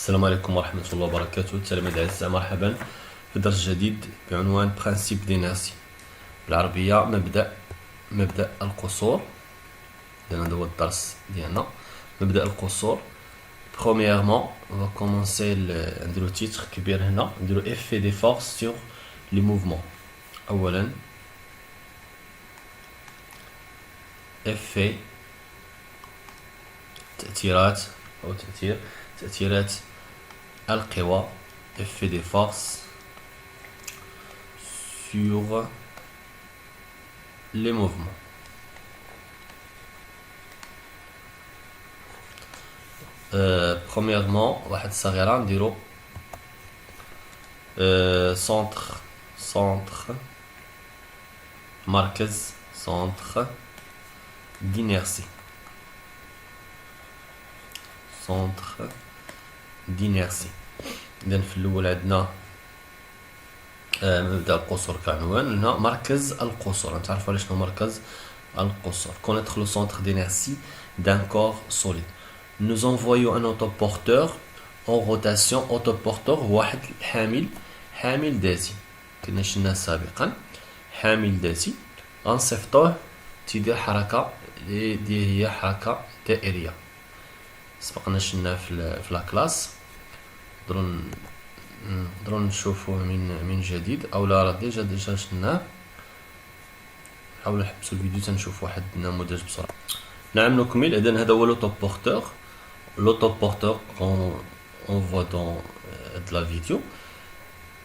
السلام عليكم ورحمة الله وبركاته. التلاميذ الأعزاء، مرحبا في درس جديد بعنوان برانسيب ديناسي، بالعربية مبدأ القصور. هذا هو الدرس ديالنا، مبدأ القصور. Premièrement, on va commencer نديرو تيتر كبير هنا، نديرو effet des forces sur les mouvements. أولا effet تأثيرات أو تأثيرات القوى، effet des forces sur les mouvements. Premièrement واحد الصغيرة نديرو centre مركز centre d'inertie. centre d'inertie. إذن في الأول عندنا مبدأ القصور كعنوان. هنا مركز القصور، نتعرفوا على شنو مركز القصور. connaître le centre d'inertie d'un corps solide. Nous envoyons un autoporteur en rotation. autoporteur هو واحد حامل ذاتي، كنا شفناه سابقا. حامل ذاتي غنصيفطوه تيدير حركة اللي هي حركة دائرية، سبقنا شفناه في لاكلاس. نقدروا نشوفوه من جديد او لا، راه ديجا شفناه. نحاولوا نحبسوا الفيديو تنشوف واحد النموذج بسرعه. نعم نكمل. اذا هذا هو لوطوبورتور. لوطوبورتور اون فوا دون لا فيديو.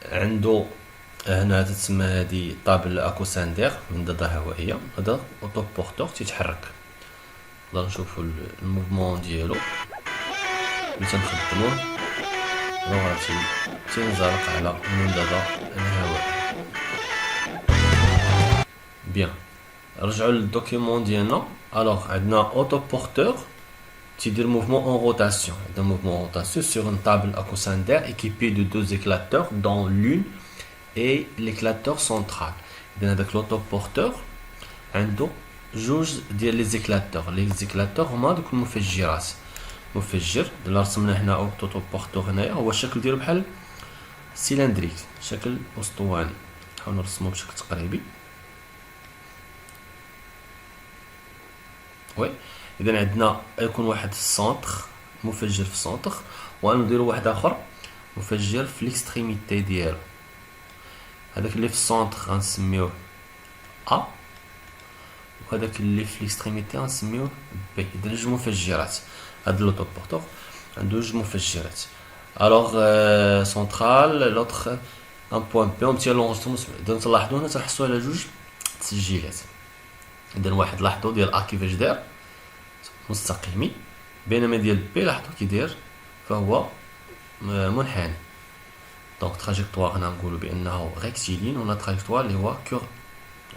عنده هنا تتسمى هذه طابل اكوساندير من ضد هوائيه. هذا اوتوبورتور تيتحرك. نقدر نشوفوا الموفمون ديالو اللي تنخدموه. غادي تنزلق على المنضدة الهوائية. بيان، رجعوا للدوكيومون ديالنا. الوغ عندنا اوتوبورتور تيدير موفمون اون روتاسيون. عندنا موفمون اون روتاسيون sur une table acousandaire équipée de deux éclateurs dont l'une est l'éclateur central. إذن هذاك لوتوبورتور عنده جوج ديال لي زيكلاتور. لي زيكلاتور هما دوك المفجرات. مفجر اللي رسمنا هنا اوتوبورتور هنايا هو الشكل ديالو بحال سيلندريك، شكل اسطواني. نحاول نرسمو بشكل تقريبي. وي، اذا عندنا يكون واحد في السونتر، مفجر في السونتر، ونديرو واحد اخر مفجر في ليكستريميتي ديالو. هذاك اللي في السونتر غنسميوه ا، وهذاك اللي في ليكستريميتي غنسميوه بي. اذا جوج مفجرات. هاد لوطوبورتور عنده جوج مفجرات. الوغ سونترال لوطخ ان بوان بي. ومتي لونغسترومون اذا تلاحظوا هنا تنحسوا على جوج تسجيلات. اذا واحد لاحظوا ديال ا كيفاش داير مستقيمي، بينما ديال بي لاحظوا كي داير فهو منحني. دونك تراجيكتوار هنا نقولوا بانه ريكتيلين، ولا تراجيكتوار اللي هو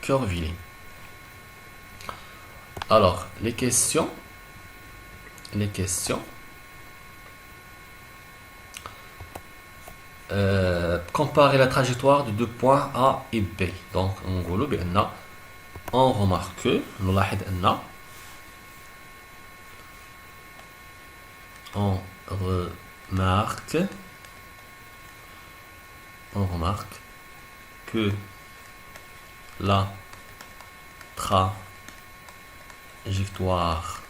كورفيلين. الوغ لي كيسيون. Comparer la trajectoire de deux points A et B. Donc نقولوا بأن on remarque نلاحظ أن on remarque que la trajectoire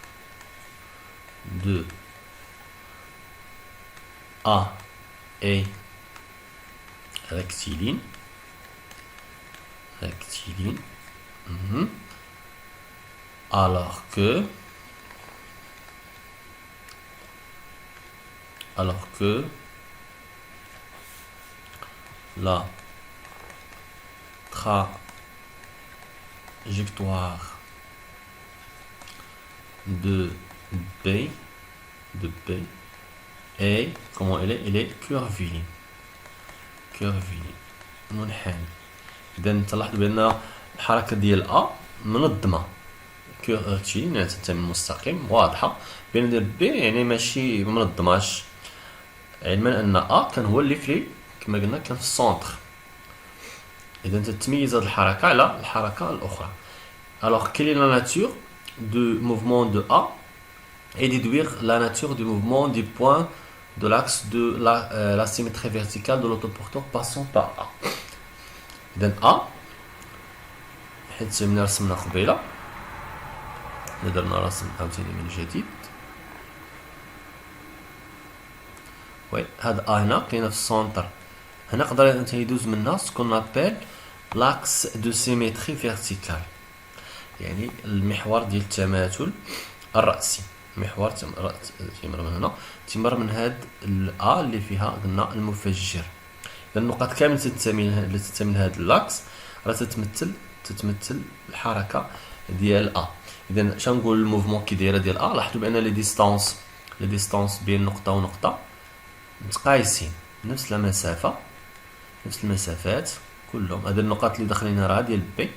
de A est rectiligne. Alors que la trajectoire de B est, comment elle est curviligne. منحني. اذا تلاحظوا بان الحركه ديال ا منظمه، كورتين يعني تنتمي مستقيم واضحه، بين ديال بي يعني ماشي منظماش، علما ان ا كان هو اللي في كما قلنا كان في السونتر. اذا تتميز هذه الحركه على الحركه الاخرى. Alors, quelle est la nature du mouvement de A et déduire la nature du mouvement du point de l'axe de la symétrie verticale de l'autoporteur passant par A. إذن A حيت ملي رسمنا قبيلة درنا رسم عاوتاني من جديد. وي هاد A هنا كاينة في السونتر هنا نقدر يدوز منها سكون ابل لاكس دو سيميتري فيرتيكال يعني المحور ديال التماثل الرأسي. محور تيمر من هنا تيمر من هاد الأ اللي فيها قلنا المفجر. النقط كامل اللي تنتمي لهاد اللاكس راه تتمثل الحركة ديال أ. إذا شنقول الموفمون كي دايره ديال أ. لاحظوا بأن لي ديستانس بين نقطة ونقطة متقايسين نفس المسافة نفس المسافات كلهم. هاد النقاط اللي داخلين راه ديال بي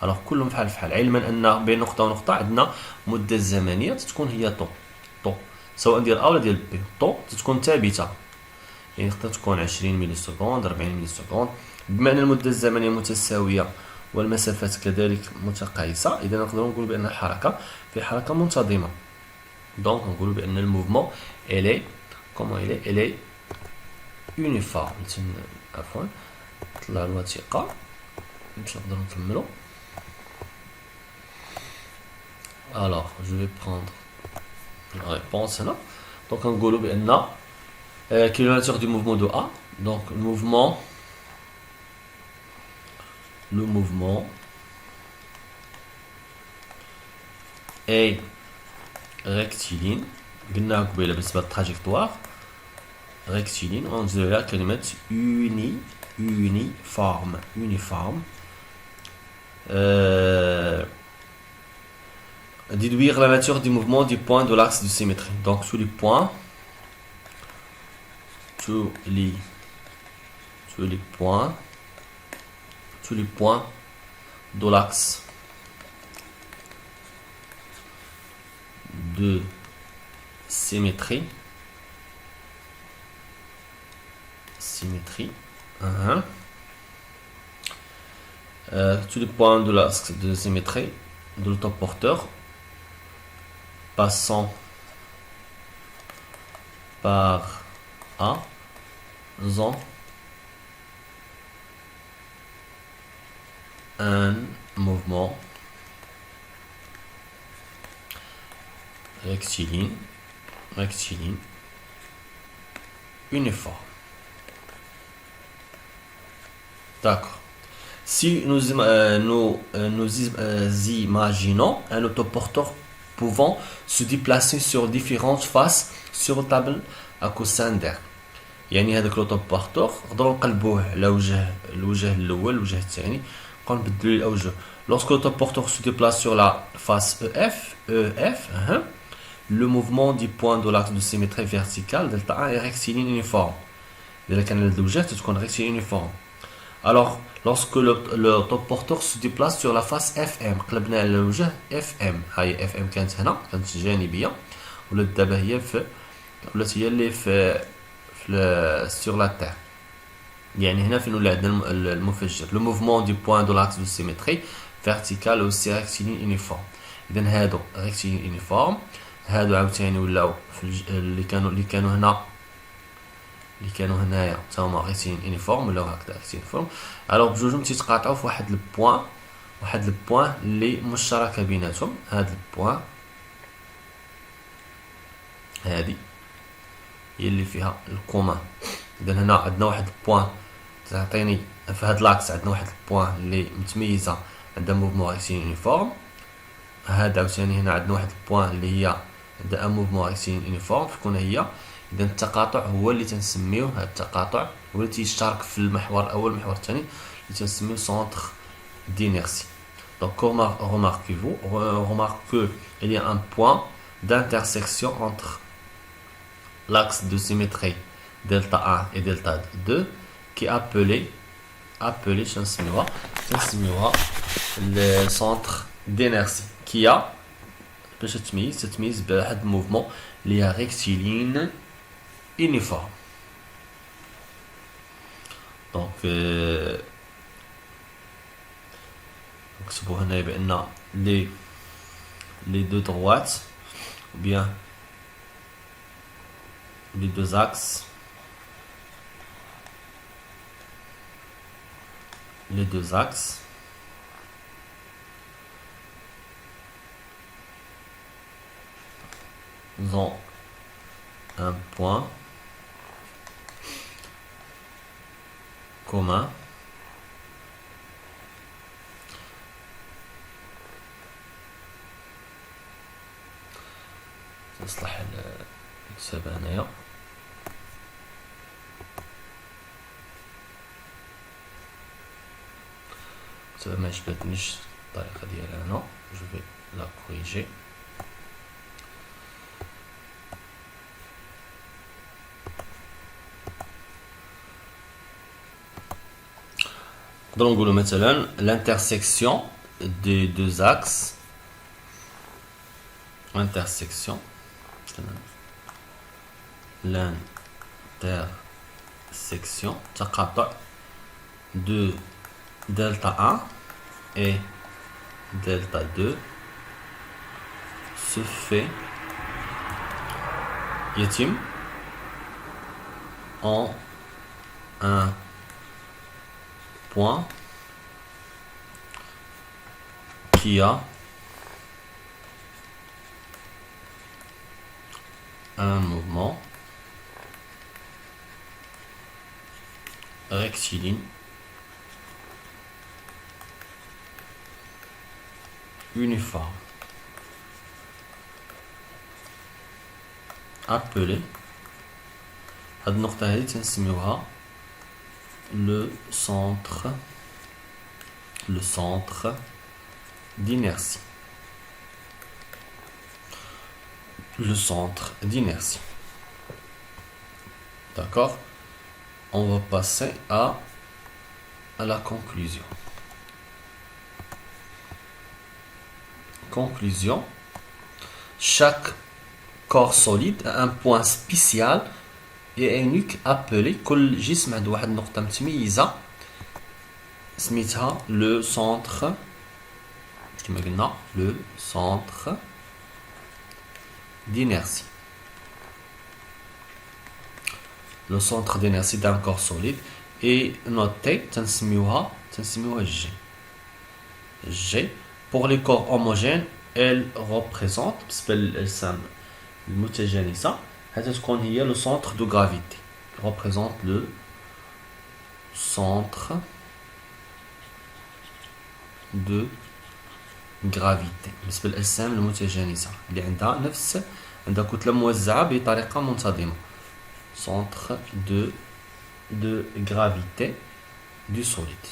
الوغ كلهم بحال علما ان بين نقطة ونقطة عندنا مدة زمنية تتكون هي طو سواء ديال أ ولا ديال بي. طو تتكون ثابتة يعني تقدر تكون 20 ملي سكوند 40 ملي سكوند. بما ان المدة الزمنية متساوية والمسافات كذلك متقايسة إذا نقدر نقول بأن الحركة في حركة منتظمة. دونك نقول بأن الموفمون إلي يونيفورم. عفوا نطلع الوثيقة باش نقدرو نكملو. Alors, je vais prendre la réponse là. Donc, en gros, quelle est la nature du mouvement de A? Donc, le mouvement est rectiligne. قلنا قبيله بالنسبة للتراجيكتوار rectiligne. On dirait là كلمة uniforme. Déduire la nature du mouvement du point de l'axe de symétrie. Donc tous les points de l'axe de symétrie tous les points de l'axe de symétrie de l'autoporteur passant par A ont un mouvement rectiligne uniforme. D'accord. Si nous imaginons un autoporteur pouvant se déplacer sur différentes faces sur une table à coussin d'air. يعني هذاك لوطوبورتور نقدروا نقلبوه على الوجه الاول الوجه الثاني نبقاو نبدلوا الاوجه. Lorsque l'autoporteur se déplace sur la face EF, le mouvement du point de l'axe de symétrie verticale delta A est rectiligne uniforme. إذا كان الوجه تكون rectiligne uniforme. Alors, lorsque l'autoporteur se déplace sur la face FM قلبنا على الوجه FM. هاي FM كانت هنا كانت جانبية ولات دابا هي ولات هي اللي في sur la terre. يعني هنا فين ولا عندنا المفجر. Le mouvement du point de l'axe de symétrie verticale aussi rectiligne uniforme. إذا هادو rectiligne uniforme هادو عاوتاني ولاو اللي كانوا هنايا تا هما rectiligne uniforme ولاو هكذا rectiligne uniforme. الوغ بجوجهم تيتقاطعوا في واحد البوان اللي مشتركه بيناتهم. هاد البوان هادي هي اللي فيها الكومان. اذا هنا عندنا واحد البوان تعطيني في هاد لاكس عندنا واحد البوان اللي متميزه عندها موفمون rectiligne uniforme. هذا عاوتاني هنا عندنا واحد البوان اللي هي عندها موفمون rectiligne uniforme تكون هي. اذا التقاطع هو اللي تنسميوه هذا التقاطع هو اللي تيشترك في المحور الاول والمحور الثاني اللي تنسميوه سونتر d'inertie. Donc remarquez-vous qu'il y a un point d'intersection entre l'axe de symétrie delta 1 et delta 2 qui est appelé le centre d'inertie qui a باش تتميز بواحد الموفمون اللي هي rectiligne uniforme. Donc نكتبو هنا بأن les deux droites ou bien les deux axes, ont un point commun نصلح الكتابة هنايا الكتابة ما عجبتنيش الطريقة ديالها هنا جو في لا كوريجي نقدروا نقولوا مثلا l'intersection des deux axes l'intersection تقاطع de delta 1 et delta 2 se fait يتم en un point qui a un mouvement rectiligne uniforme appelé هاد النقطة هادي تنسميوها le centre d'inertie. Le centre d'inertie. D'accord? On va passer à la conclusion. Conclusion. Chaque corps solide a un point spécial et unique appelé كل جسم عنده واحد النقطة متميزة سميتها le centre كما قلنا le centre d'inertie. Le centre d'inertie d'un corps solide et noté تنسميوها G. G pour les corps homogènes elle représente بالنسبة للأجسام المتجانسة هتكون هي le centre de gravité. Représente le centre de gravité بالنسبة للأجسام المتجانسة اللي عندها كتلة موزعة بطريقة منتظمة. Centre de gravité du solide.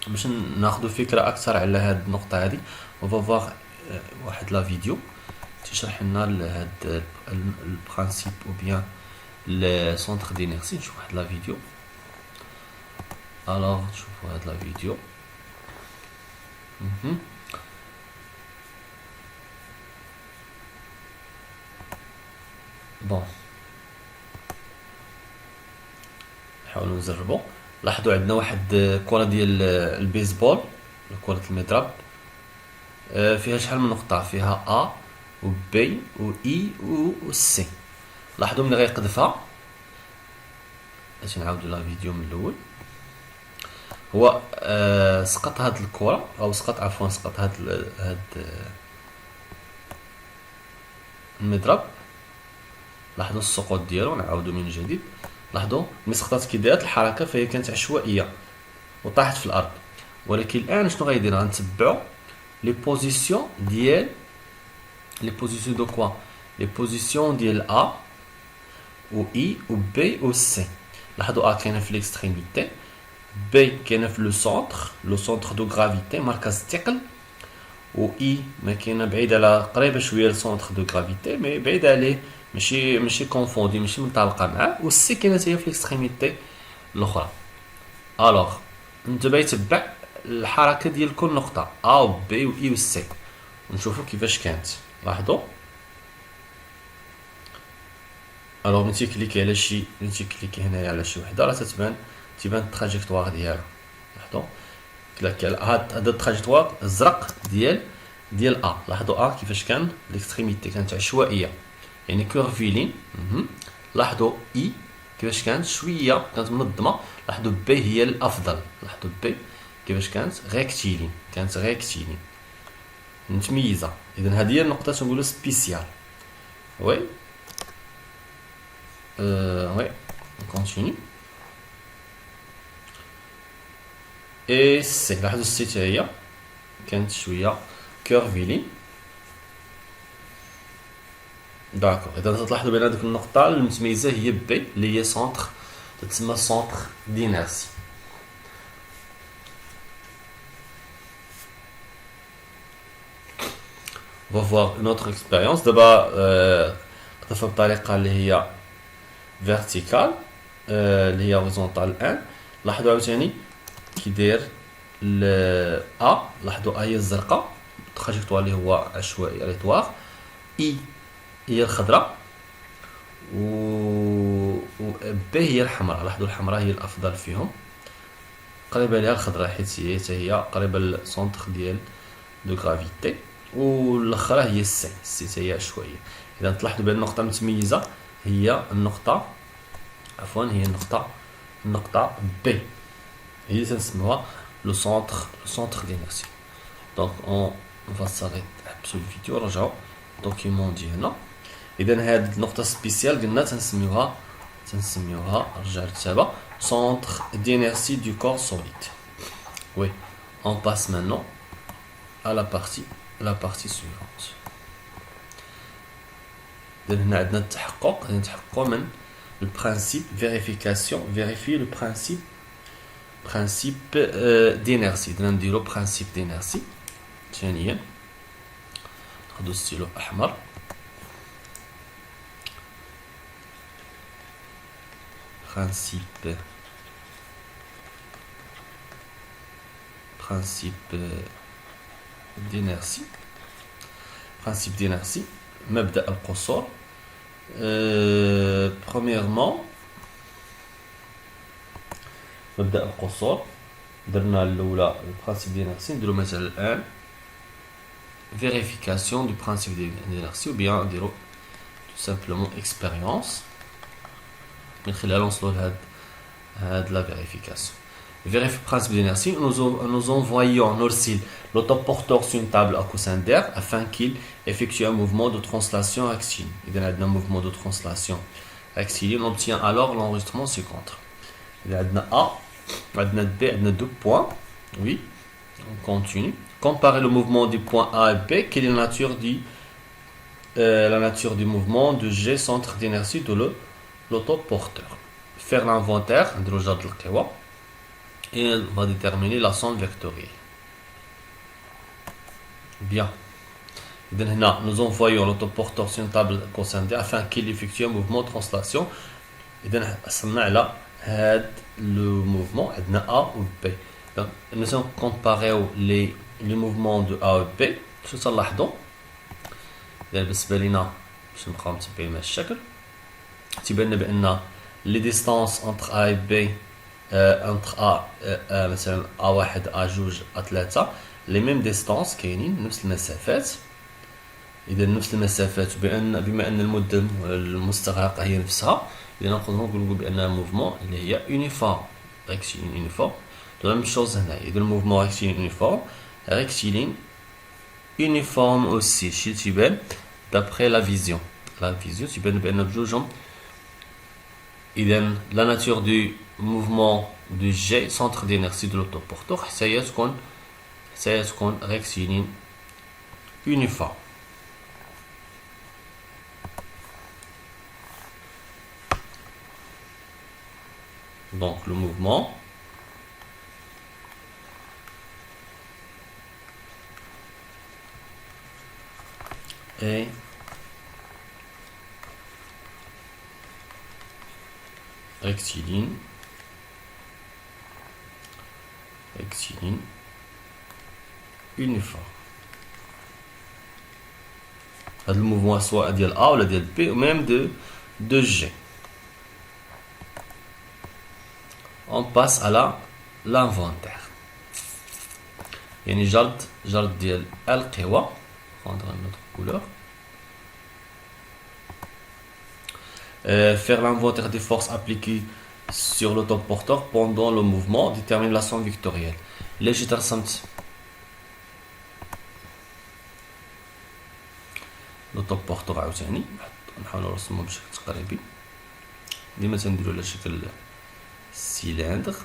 باش ناخذ فكرة أكثر على هاد النقطة هذه on va voir واحد لا فيديو تشرح لنا هاد البرانسيب ou bien le centre d'inertie. نشوف واحد لا فيديو. alors نشوفوا هاد لا فيديو. بون نحاولوا نجربوا. لاحظوا عندنا واحد كرة ديال البيسبول كرة المضرب فيها شحال من نقطة فيها A و B و E و C. لاحظوا ملي غيقذفها باش نعاودوا لا فيديو من الاول هو سقط هاد الكرة او سقط هاد المضرب. لاحظوا السقوط ديالو نعاودوا من جديد. لاحظوا ملي سقطات كي دارت الحركه فهي كانت عشوائيه وطاحت في الارض. ولكن الان شنو غيدير غنتبعوا لي بوزيسيون ديال لي بوزيسيون دو كوا لي بوزيسيون ديال A و E و B و C. لاحظوا A كاينه في ليكستريميتي B كاينه في لو سونتر دو غرافيتي مركز الثقل و E ما كاينه بعيد على قريبه شويه للسونتر دو غرافيتي مي بعيد عليه ماشي كونفوندي ماشي مطابقه معاه. و السي كاينه هي في ليكستريميتي الاخرى. الوغ انتبه يتبع الحركه ديال كل نقطه A و B و E و C ونشوفوا كيفاش كانت. لاحظوا الوغ ملي تيكليكي على شي ملي تيكليكي هنايا على شي وحده راه تبان التراجيكتوار ديالها. لاحظوا كلاك هاد التراجيكتوار الزرق ديال ديال ا. لاحظوا ا كيفاش كان ليكستريميتي كانت عشوائيه يعني كورفيلين. لاحظوا اي كيفاش كانت شويه كانت منظمه. لاحظوا بي هي الافضل. لاحظوا بي كيفاش كانت ريكتيلين كانت ريكتيلين متميزه. اذا هذه هي النقطه تنقولوا سبيسيال. وي وي كونتيني. اي سي لاحظوا السي حتى هي كانت شويه كورفيلين. داكور. اذا تلاحظوا بان هذيك النقطه المتميزه هي بي اللي هي سونتر تتسمى سونتر دينيرسي. On va voir une autre expérience. دابا نقطة بطريقة اللي هي vertical اللي هي horizontal 1. لاحظوا عاوتاني كي داير ال A. لاحظوا A هي الزرقاء التراجيكتوار اللي هو عشوائي اليطوار. I هي الخضراء و B هي الحمراء. لاحظوا الحمراء هي الأفضل فيهم قريبة ليها الخضراء حيت هي قريبة للسونتر ديال دو غرافيتي. والاخرى هي السي. السي هي عشوائيه. اذا تلاحظوا بان النقطه المتميزه هي النقطه هي النقطه بي هي اللي تنسموها لو سونتر دينيرسي. دونك اون فا ساريت نحبسوا الفيديو ونرجعوا الدوكيمون ديالنا. اذا هاد النقطه سبيسيال قلنا تنسميوها رجع للكتابه سونتر دينيرسي دو كور سوليد. وي اون باس مانون à la partie suivante. Donc, on a نتحقق من le principe vérification, vérifier le principe d'inertie. Donc, on le principe d'inertie. ثانيا ناخذ ستيلو احمر. principe d'inertie. Principe d'inertie. مبدأ القصور. Premièrement مبدأ القصور درنا الأولى البرانسيب d'inertie. نديرو مثلا الآن vérification du principe d'inertie ou bien نديرو tout simplement expérience من خلالها نوصلو لهاد la vérification. Vérifier le principe d'inertie, nous envoyons نرسل l'autoporteur sur une table à coussin d'air afin qu'il effectue un mouvement de translation rectiligne. إذا عندنا mouvement de translation rectiligne, on obtient alors l'enregistrement ci-contre. إذا عندنا A, عندنا B, عندنا deux points. Oui, on continue. Comparer le mouvement du point A et B, quelle est la nature du mouvement de G centre d'inertie de l'autoporteur. Faire l'inventaire, نديرو جرد القوى. Et elle va déterminer la somme vectorielle. Bien. Nous envoyons l'autoporteur sur une table concentrée afin qu'il effectue un mouvement de translation. Et le mouvement est A ou B. Donc, nous allons comparer les mouvements de A ou B. شو تلاحظوا؟ بالنسبة لنا باش نبقاو متبعين مع الشكل تيبان لنا بأن les distances entre A et B entre A مثلا A1 A2 A3 les mêmes distances كاينين نفس المسافات. اذا نفس المسافات بما ان المده المستغرقه هي نفسها اذا نقدروا نقولوا بان الموفمون اللي هي يونيفورم ريكتيلين يونيفورم. لا ميم شوز هنا اذا الموفمون ريكتيلين يونيفورم ريكتيلين يونيفورم اوسي شي تيبان دابري لا فيزيون تيبان بان بجوجهم. إذا la nature du mouvement du G centre d'inertie de l'autoporteur حتى هي تكون rectiligne uniforme. Donc le mouvement est rectiligne uniforme. هذا الموفمون سواء ديال A ولا ديال B ou même de G. On passe à l'inventaire. يعني جرد ديال القوى prendre une autre couleur. Faire l'inventaire des forces appliquées sur l'autoporteur pendant le mouvement détermine la somme vectorielle. اللي جيت رسمت لوطوبورتور عاوتاني نحاول نرسمو بشكل تقريبي ديما تنديرو على شكل سيلندر.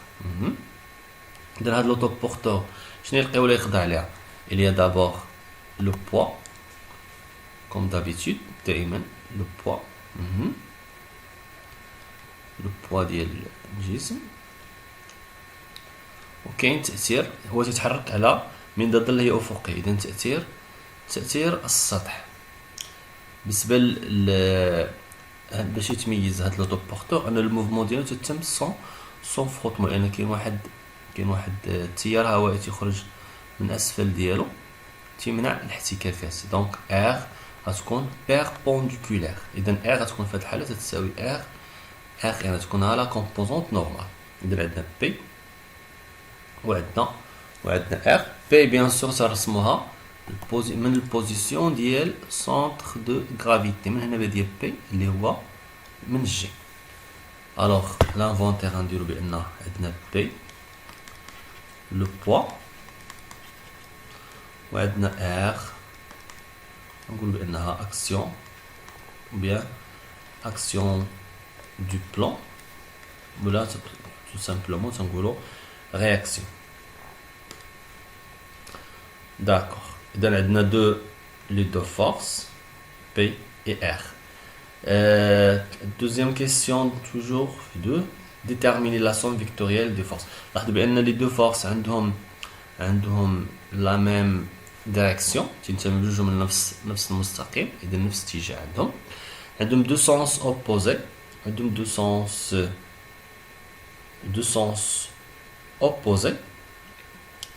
اذا هاد لوطوبورتور شنو يلقاو ليه يخضع ليها؟ il y a d'abord le poids comme d'habitude دائما le poids le poids ديال الجسم، وكاين تأثير هو تيتحرك على من ذا الظل هي أفقي. إذا تأثير السطح بالنسبة باش يتميز هاد لوطوبورتور أن الموفمون ديالو تتم سون فروتمون، لأن كاين واحد التيار هوائي تيخرج من أسفل ديالو تيمنع الاحتكاكات. دونك R غتكون بيربونديكولير. إذا R غتكون في هاد الحالة تتساوي R يعني تكون على كومبوزونت نورمال. إذا عندنا P وعندنا R. P بيان سور تنرسموها من البوزيسيون ديال سونتر دو غرافيتي، من هنا بادية P اللي هو من G. الوغ لانفونتير غنديرو بأن عندنا P لو بوا وعندنا R نقول بأنها أكسيون بيان أكسيون du plan ولا tout simplement تنقولو réaction. D'accord. إذا عندنا les deux forces P et R. Deuxième question toujours déterminer la somme vectorielle des forces. لاحظوا بأن les deux forces عندهم la même direction تنتمي لجوج من نفس المستقيم، إذا نفس الاتجاه عندهم deux sens opposés. عندهم deux sens opposés.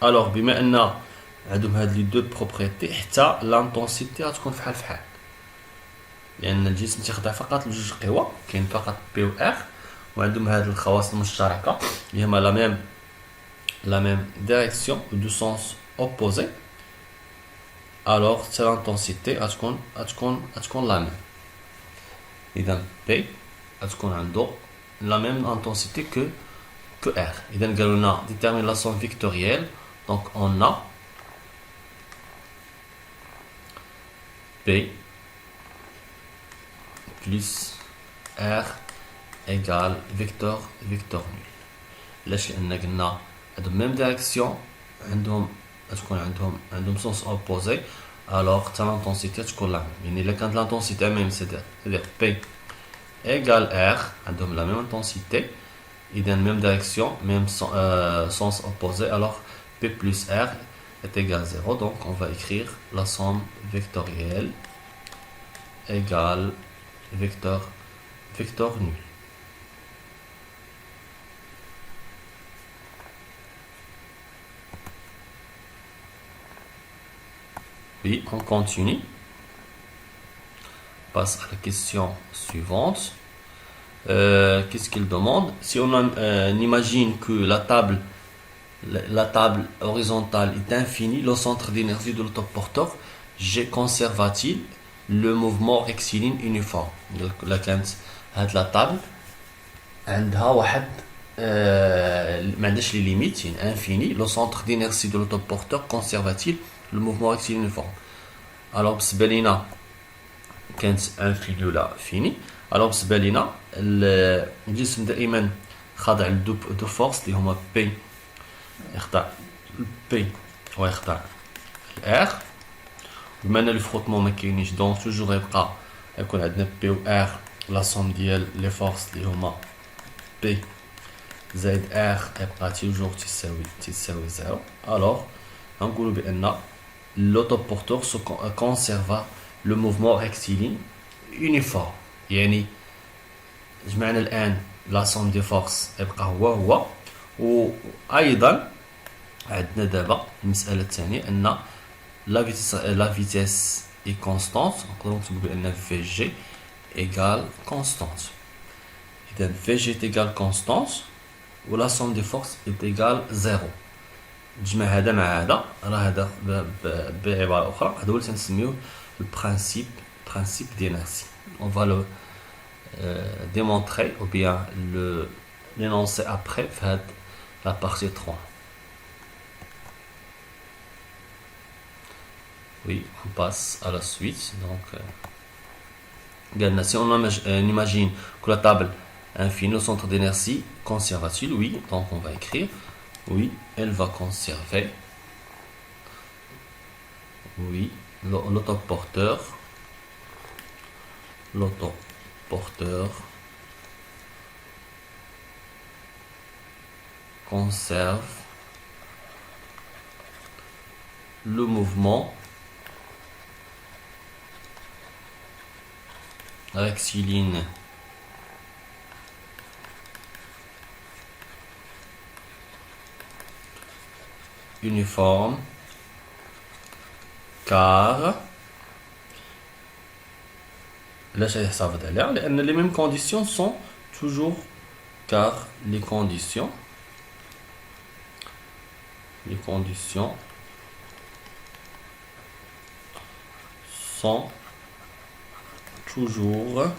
alors بما ان عندهم هاد لي دو بروبريتي حتى لانتونسيتي غتكون فحال لان الجسم تيخضع فقط لجوج قوى، كاين فقط بي و ار وعندهم هاد الخواص المشتركه اللي هما لا ميم ديريكسيون دو سونس اوبوزي. alors حتى لانتونسيتي غتكون لا ميم. اذا بي غتكون عنده la même intensité que R. إذا قالوا لنا détermine la somme vectorielle. donc on a P plus R égale vecteur nul. علاش؟ لأن قلنا عندهم même direction، عندهم sens opposé، alors حتى l'intensité تكون لا ميم. يعني إلا كانت l'intensité même c'est-à-dire P égale R عندهم la même intensité، إذا même direction même sens opposé، alors P plus R est égal à 0. donc on va écrire la somme vectorielle égale vecteur nul. Puis on continue, passe à la question suivante. Qu'est-ce qu'il demande? Si on imagine que la table horizontale est infinie, le centre d'énergie de l'autoporteur G conserva-t-il le mouvement rectiligne uniforme? La table عندها واحد ما عندهاش لي ليميت، يعني infini. le centre d'inertie de l'autoporteur conserva-t-il le mouvement rectiligne uniforme? alors بالنسبه لينا كانت infini ولا fini. alors بالنسبه لينا الجسم دائما خاضع لدو فورس اللي هما بي يخضع بي ويخضع ار. بما ان لو فروتمون ما كاينيش دونك توجور يكون عندنا بي و ار لا سوم ديال لي فورس اللي هما بي زائد ار يبقى توجور تساوي زيرو. الوغ غنقولوا بان l'autoporteur conserva le mouvement rectiligne uniforme. يعني جمعنا الآن لا سوم دي فورس يبقى هو وأيضا عندنا دابا المسألة الثانية أن لا فيتيس اي كونستانت. نقدرو نكتبو بأن في جي إيكال كونستانت. إذا في جي إيكال كونستانت و لا سوم دي فورس إيكال زيرو. تجمع هذا مع هذا، راه هذا بعبارة أخرى هذا هو اللي تنسميوه البرانسيب d'inertie. On va le démontrer ou bien l'énoncer après في la partie 3. Oui, on passe à la suite. Donc, si on imagine que la table infinie au centre d'inertie, conserva-t-il? Oui, donc on va écrire. Oui, elle va conserver. Oui, l'autoporteur conserve le mouvement rectiligne uniforme car là ça va d'ailleurs les mêmes conditions sont toujours car les conditions sont toujours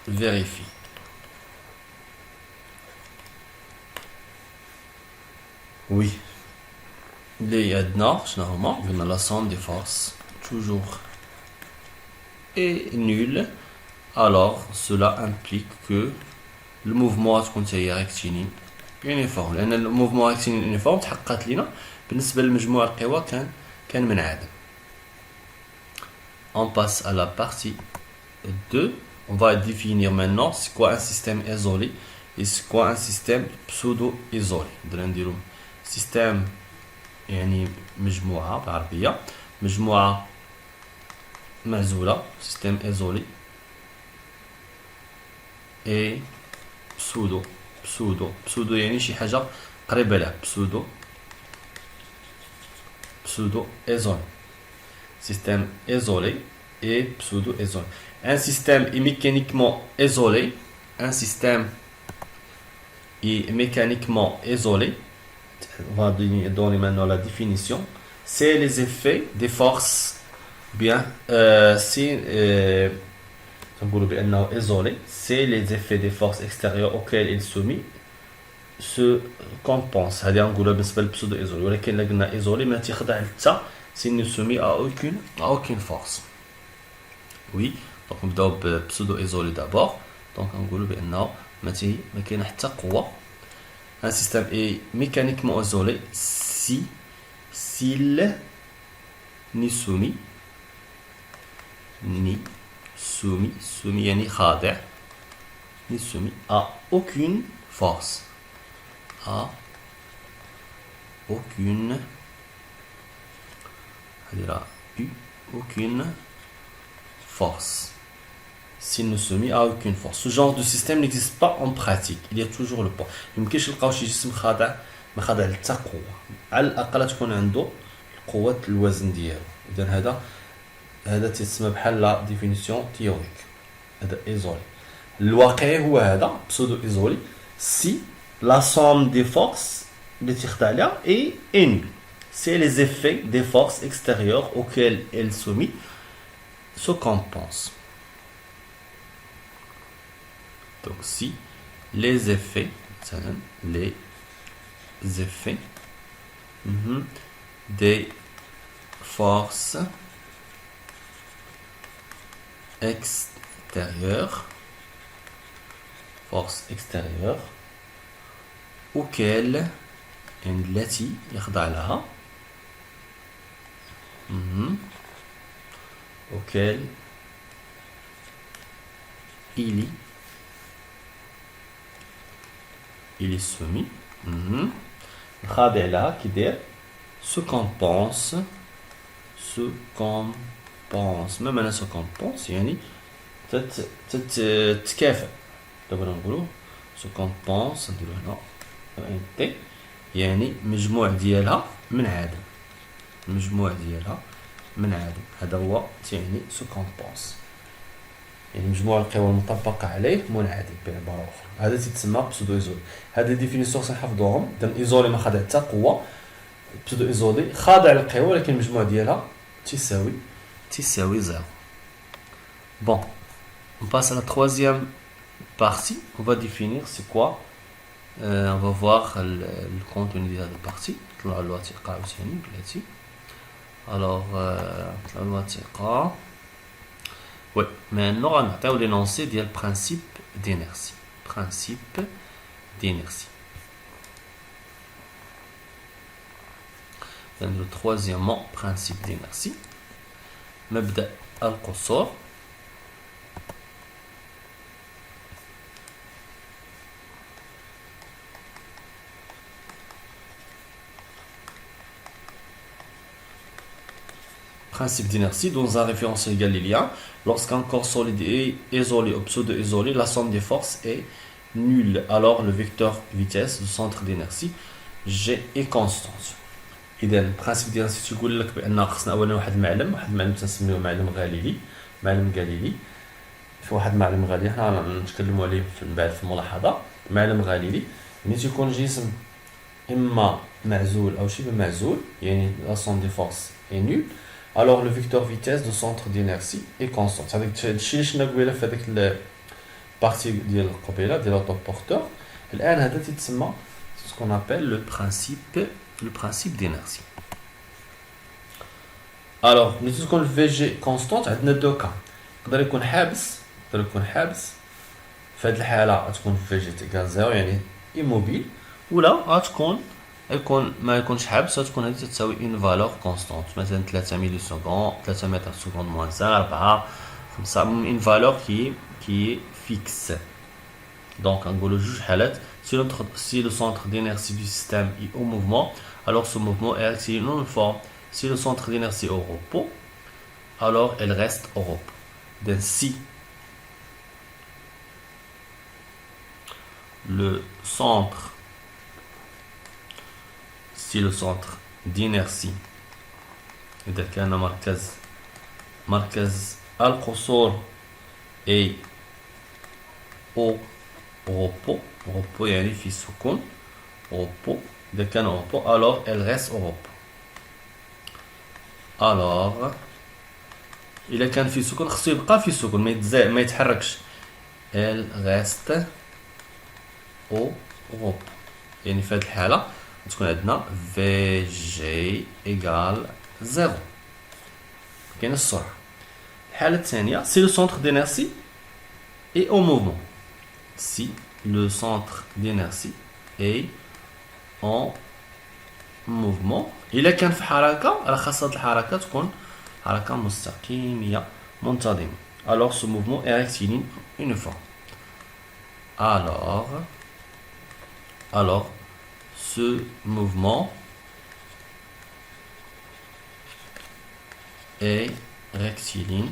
vérifiées. Oui. Les adna, généralement, la somme des forces toujours est nulle, alors cela implique que le mouvement rectiligne uniforme. لأن le mouvement rectiligne uniforme تحققت لنا بالنسبة لمجموع القوى كان منعدم. On passe à la partie 2. On va définir maintenant c'est quoi un système isolé et c'est quoi un système pseudo-isolé. نديرو système يعني مجموعة بالعربية مجموعة معزولة système isolé et pseudo يعني شي حاجة قريبة لها pseudo isolé. Système isolé et pseudo-isolé. Un système est mécaniquement isolé. On va donner maintenant la définition. C'est les effets des forces isolé. C'est les effets des forces extérieures auxquelles il est soumis se compensent. هذه نقولها بالنسبة للبسودو isolé. ولكن إلا قلنا isolé ما تيخضع حتى s'il ne soumis à aucune force. Oui, donc on va pseudo-isolé d'abord. Donc on va dire que un système est mécaniquement isolé s'il n'est soumis يعني خاضع n'est soumis à aucune force. Aucune force. S'il ne se met à aucune force. Ce genre de système n'existe pas en pratique. Il y a toujours le poids. يمكنش نلقاو شي جسم خاضع ما خاضع حتى قوة. على الأقل تكون عنده قوة الوزن ديالو. إذا هذا تسمى بحال لا ديفينيسيون تيوريك. هذا إيزولي. الواقعي هو هذا بسودو إيزولي. Si la somme des forces اللي تيخضع لها est nulle. C'est les effets des forces extérieures auxquelles elle est soumise se compensent. Donc si les effets des forces extérieures auxquelles التي يخضع لها auquel il est soumis خاضع لها كيدير se compense ما معنى se compense يعني تتكافئ. دابا نقولوا se compense نديرو هنا انت يعني مجموع ديالها منعدم هذا هو تعني سو كومبونس يعني مجموع القوى المطبقة عليه منعدم بعبارة أخرى. هذا تسمى بسودو إيزولي. هذه ديفينيسيون سنحفظوهم. إذا إيزولي ما خاضع حتى قوة، بسودو إيزولي خاضع للقوى ولكن المجموع ديالها تساوي زيرو. Bon, on passe à la troisième partie. On va définir c'est quoi. On va voir le contenu de la partie. طلع الوثيقة عاوتاني بلاتي. Alors, طلع الوثيقة. Oui, maintenant on a l'énoncé du principe d'inertie. Principe d'inertie. Donc, le troisièmement, principe d'inertie. مبدأ القصور. Principe d'inertie, dans un référentiel galiléen, lorsqu'un corps solide est isolé ou pseudo-isolé, la somme des forces est nulle. Alors le vecteur vitesse du centre d'inertie G est constante. إذا البرانسيب d'inertie تقول لك بأن خصنا أولا واحد المعلم تنسميوه معلم غاليلي. في واحد معلم غالي حنا نتكلموا عليه من بعد في الملاحظة. معلم غاليلي ملي تيكون جسم إما معزول أو شبه معزول، يعني la somme des forces est nulle. Alors le vecteur vitesse du centre d'inertie est constant. هذاك الشيء اللي شفنا قبيله في هذيك البارتي ديال القبيله ديال l'autoporteur. الآن هذا تيتسمى ce qu'on appelle le principe d'inertie. Alors ملي تكون الفي جي كونستانت عندنا دو كا. يقدر يكون حابس في هذه الحاله تكون في جي تيكال زيرو يعني immobile، ولا غتكون ما يكونش حابس، تكون هذه تساوي اون فالور كونستانت، مثلا 3 ملي سكوند، 3 متر سكوند موان 5 4 5 اون فالور كي فيكس. دونك نقولوا جوج حالات. Si le centre d'inertie du système est au mouvement, alors ce mouvement est rectiligne uniforme. Si le centre d'inertie est au repos, alors elle reste au repos. Donc si le centre d'inertie إذا كان مركز القصور est au repos يعني في سكون repos. إذا كان au repos alors elle reste au repos. alors إذا كان في سكون خصو يبقى في سكون ما يتحركش. elle reste au repos يعني في هذه الحالة تكون عندنا VG égale 0. كاين السرعة. الحالة الثانية si le centre d'inertie est au mouvement. Si le centre d'inertie est en mouvement. إلا كان في حركة راه خاص هاد الحركة تكون حركة مستقيمية منتظمة. alors ce mouvement est rectiligne uniforme. alors ce mouvement est rectiligne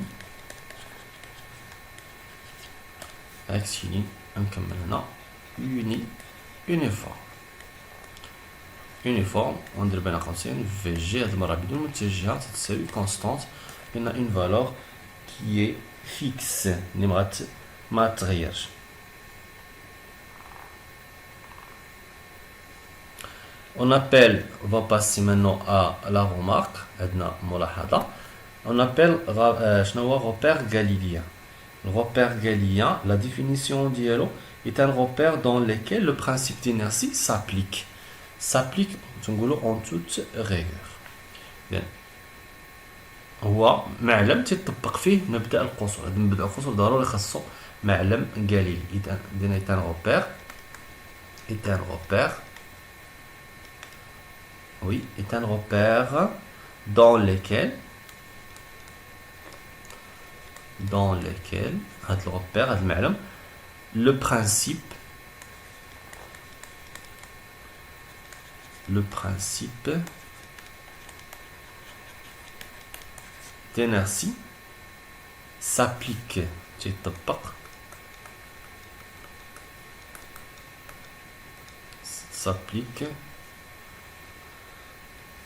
نكملنا uniforme وندير بين قوسين في جي هاد المرة بدون متجهة تساوي كونستانت لأن اون فالور كي فيكس اللي ما تغيرش. On appelle, on va passer maintenant à la remarque. On appelle repère galilien. Le repère galilien, la définition d'ILO est un repère dans lequel le principe d'inertie s'applique. S'applique en toute rigueur. هو معلم تطبق فيه مبدأ القصور. هذا مبدأ القصور ضروري خاصو معلم galilien. est un repère. Oui, est un repère dans lequel هذا الرepère هذا المعلم le principe d'inertie s'applique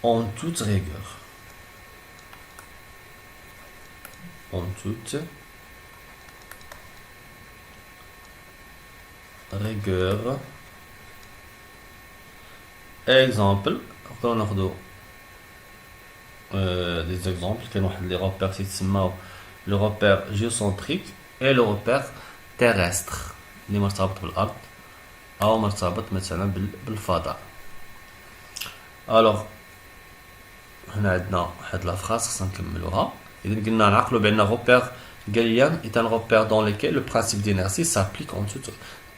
en toute rigueur. rigueur. Exemple, on a des exemples qui ont les repères تسموا le repère géocentrique et le repère terrestre اللي مرتبط بالأرض أو مرتبط مثلا بالفضاء. الوغ هنا عندنا واحد لا فراس خصنا نكملوها. إذا قلنا نعقلو بأن غوبير غاليليان est un repère dans lequel le principe d'inertie s'applique en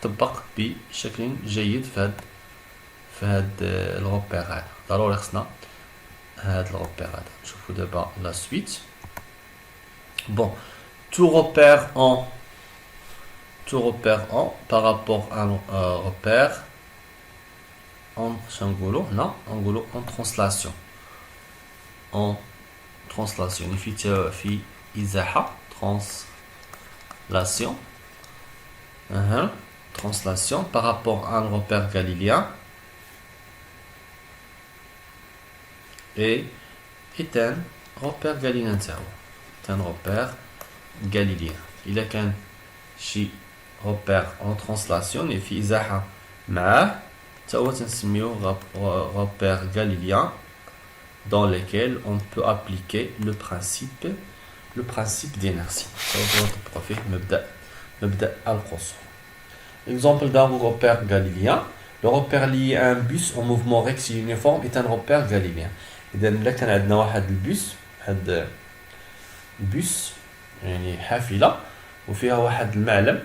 تطبق بشكل جيد في هاد الغوبير هذا. ضروري خصنا هاد الغوبير هذا. نشوفو دابا لا سويت. Bon, tout repère en par rapport à un repère en translation. En translation. في إزاحة translation. Translation par rapport à un repère galiléen et est un repère galiléen. C'est un repère galiléen. Il a qu'un شي repère en translation et في إزاحة معاه تاهو تنسميوه repère galiléen dans lequel on peut appliquer le principe d'inertie. تاهو نطبقو فيه مبدأ القصور. Exemple d'un repère galiléen. Le repère lié à un bus en mouvement rectilinéforme est un repère galiléen. إذا إلا كان عندنا واحد البيس يعني حافلة وفيها واحد المعلم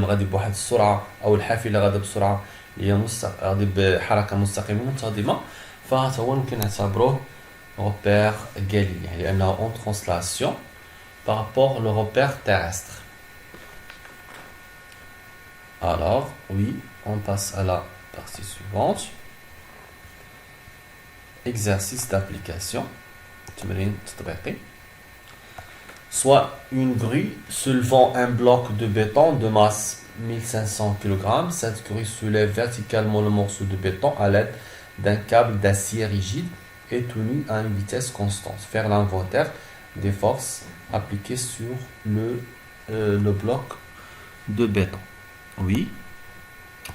غادي بواحد السرعة أو الحافلة غادي بسرعة اللي هي غادي بحركة مستقيمة منتظمة فهذا هو ممكن نعتبروه repère galilien لأنه en translation par rapport au repère terrestre. Alors, oui, on passe à la partie suivante. Exercice d'application. تمرين تطبيقي. Soit une grue soulevant un bloc de béton de masse 1500 kg. Cette grue soulève verticalement le morceau de béton à l'aide d'un câble d'acier rigide et tenu à une vitesse constante. Faire l'inventaire des forces appliquées sur le bloc de béton. Oui.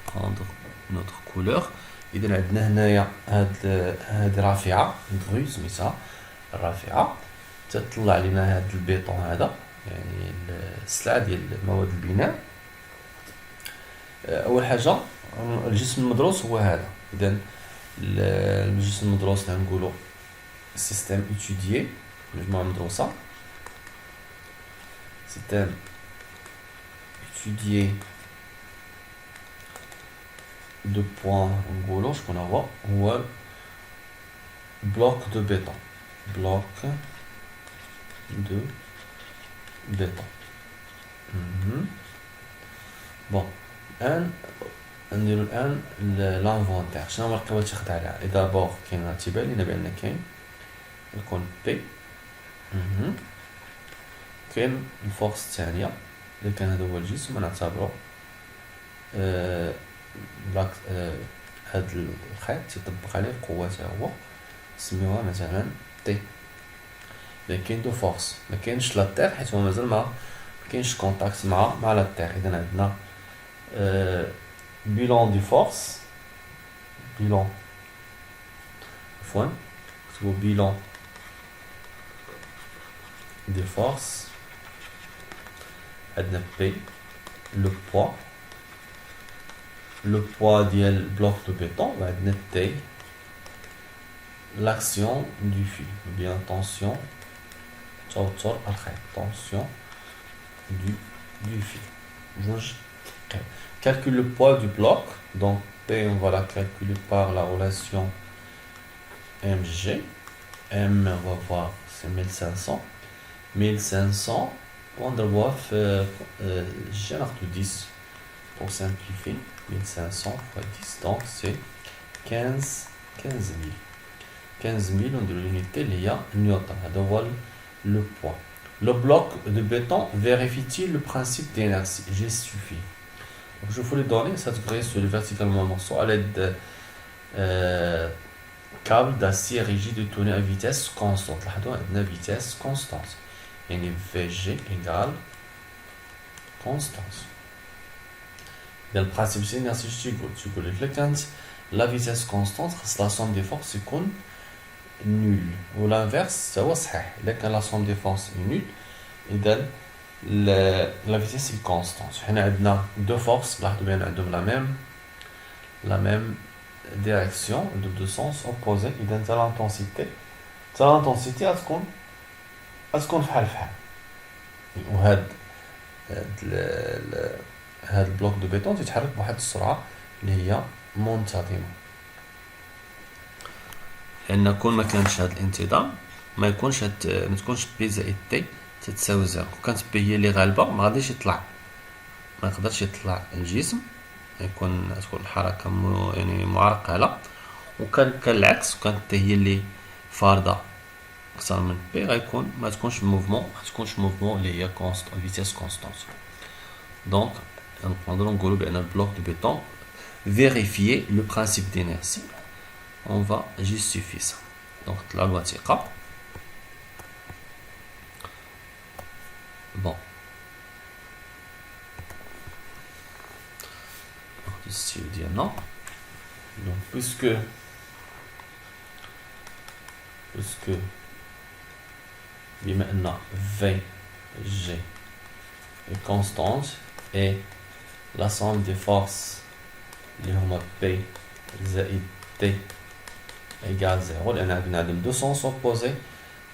Prendre notre couleur. إذا عندنا هنايا هاد رافعة grue سميتها الرافعة تطلع لنا هاد البيطون هذا يعني السلعة ديال مواد البناء. أول حاجة الجسم المدروس هو هذا. إذا الجسم المدروس نقولو سيستيم إتوديي مجموعة مدروسة سيستيم إتوديي دو بوان نقولو شكون هو بلوك دو بيطون de béton. Bon, نديرو الآن l'inventaire. شنو هما القيمات اللي خدها عليها؟ دابور كاين تيبان لينا بأن كاين يكون بي. كاين الفورس الثانية إذا كان هذا هو الجسم نعتبرو هاد الخيط تيطبق عليه القوة تا هو نسميوها مثلا تي. إذا كاين دو فورس مكاينش لا تير حيت هو مازال مكاينش كونتاكت مع لا تير. إذا عندنا bilan du force bilan des forces عندنا P le poids ديال bloc de béton وعندنا T l'action du fil ou bien tension tension du fil. Calcule le poids du bloc. Donc P on va la calculer par la relation mg. M on va voir c'est 1500 on va voir j'ai 10 pour simplifier 1500 fois 10 donc c'est 15 000 on dit l'unité اللي هي نيوتن. هذا هو le poids. Le bloc de béton vérifie-t-il le principe d'inertie? J'ai suffi. Donc je vous les donner, ça se grille sur le verticalement morceau à l'aide de câble d'acier rigide tourné à vitesse constante. Là, on a une vitesse constante. Et VG égale constance. Le principe c'est l'inertie tu connais le quand la vitesse constante la somme des forces est nulle ou l'inverse c'est صحيح quand la somme des forces est nulle et la vitesse est constante. On a deux forces qui ont la même direction de deux sens opposés et dans l'intensité تكون فحال وهذا هذا البلوك دو بيتون تيتحرك بواحد السرعه اللي هي منتظمه لان كون ما كانش هذا الانتظام ما تكونش بي زائد تي تتساوي زيرو. كانت بي هي اللي غالبه ما غاديش يطلع ما يقدرش يطلع الجسم تكون الحركه يعني معرقله وكان العكس وكانت تي هي اللي فارضه اكثر من بي غيكون ما تكونش موفمون اللي هي فيتيس كونستانت. دونك نقدروا نقولوا بان البلوك دو بيتون vérifier le principe d'inertie. On va justifier ça. Donc la loi ثقة. Bon. Ici on dit non. Donc puisque بما ان V G est constante et la somme des forces اللي هما P زائد T égale 0 لان عندنا هاد deux sens opposés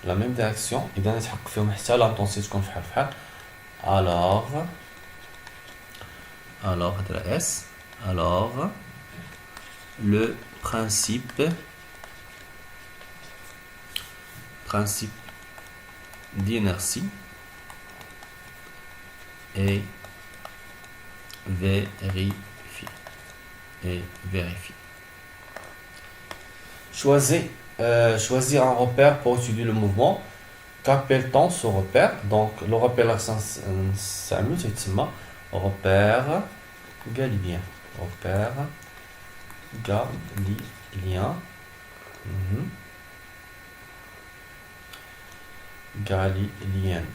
la même direction اذا نتحقق فيهم حتى l'intensité تكون فحال فحال. alors هذا S alors le principe d'inertie est vérifié. Choisir un repère pour étudier le mouvement. Qu'appelle-t-on ce repère? Donc le repère c'est repère galiléen. Galiléen.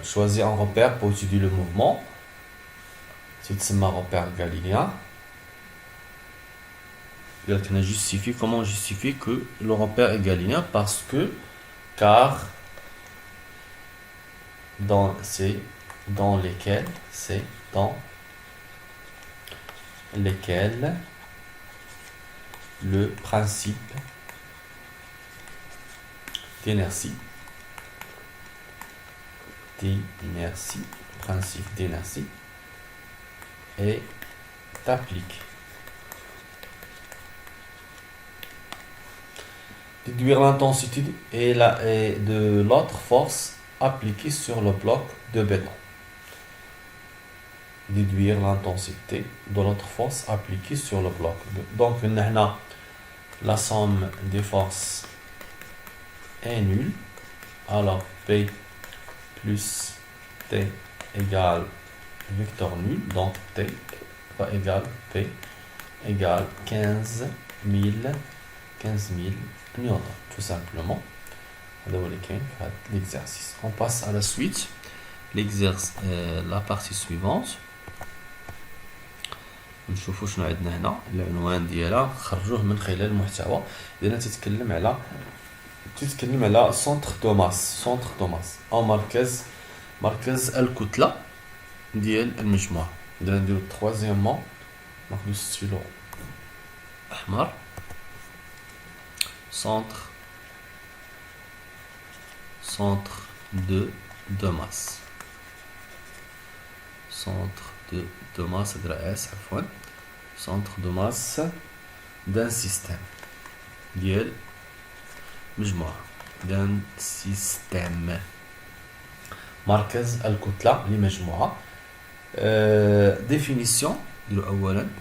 Choisir un repère pour étudier le mouvement. C'est un repère galiléen. Comment on justifie que le repère est galiléen? Car dans lesquels le principe d'inertie est appliqué. Déduire l'intensité et de l'autre force appliquée sur le bloc de béton. Déduire l'intensité de l'autre force appliquée sur le bloc. Donc, la somme des forces est nulle. Alors, P plus T égale vecteur nul. Donc, T va égale P égale 15 000 newtons. Tout simplement. L'exercice. On passe à la suite. La partie suivante. نشوفوا شنو عندنا هنا. العنوان ديالها خرجوه من خلال المحتوى. لأنها تتكلم على سنتر دو ماس أو مركز الكتلة ديال المجموعة. إذا نديرو troisièmement ناخدو ستيلو أحمر. centre de masse. Centre de masse centre de masse d'un système. d'un système. مركز الكتلة لمجموعة. définition.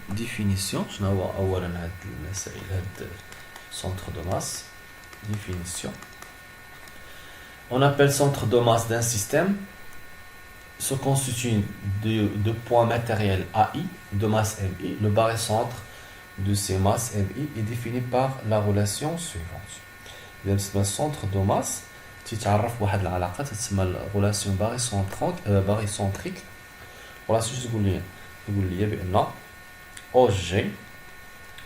définition. شنو هو أولا هاد المسائل هاد centre de masse. Définition. On appelle centre de masse d'un système se constitue de points matériels AI, de masse MI. Le barycentre de ces masses MI est défini par la relation suivante. إذا بالنسبة للسونتر دو ماس تيتعرف بواحد العلاقة تتسمى غولاسيون باغيسونتريك. غولاسيون شنو تقول ليا؟ تقول ليا بأن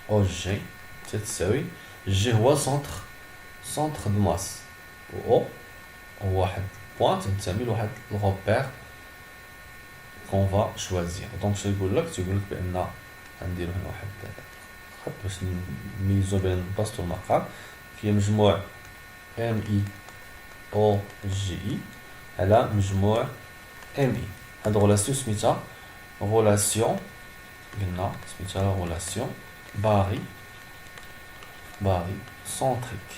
او جي تتساوي جي هو سونتر دو ماس، و او هو واحد بوان تنتمي لواحد الغوبير كون فا شوازير. دونك شنو يقول لك؟ تيقول لك بأن غنديرو هنا واحد خط باش نميزو بين بلاصتو المقام، فيه مجموع ام اي او جي اي على مجموع ام اي. هاد غولاسيون سميتها غولاسيون، قلنا سميتها غولاسيون باغي سونتريك.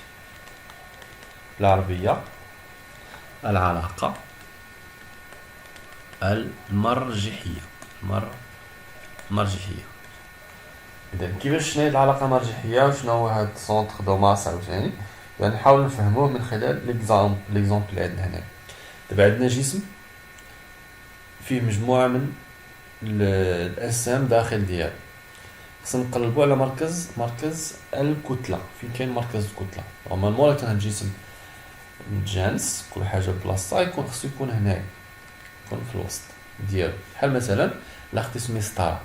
بالعربية العلاقة المرجحية. إذا كيفاش شناهي العلاقة المرجحية وشنو هو هاد سونتر دو ماس عاوتاني؟ يعني نحاول نفهموه من خلال ليكزامبل اللي عندنا هنا. دابا عندنا جسم فيه مجموعة من الأجسام داخل ديالو، خصنا نقلبو على مركز الكتلة. فين كاين مركز الكتلة؟ نورمالمون كان هاد الجسم متجانس كل حاجة بلاصتها، خصو يكون هنايا، يكون في الوسط ديالو. بحال مثلا لا خديت مسطرة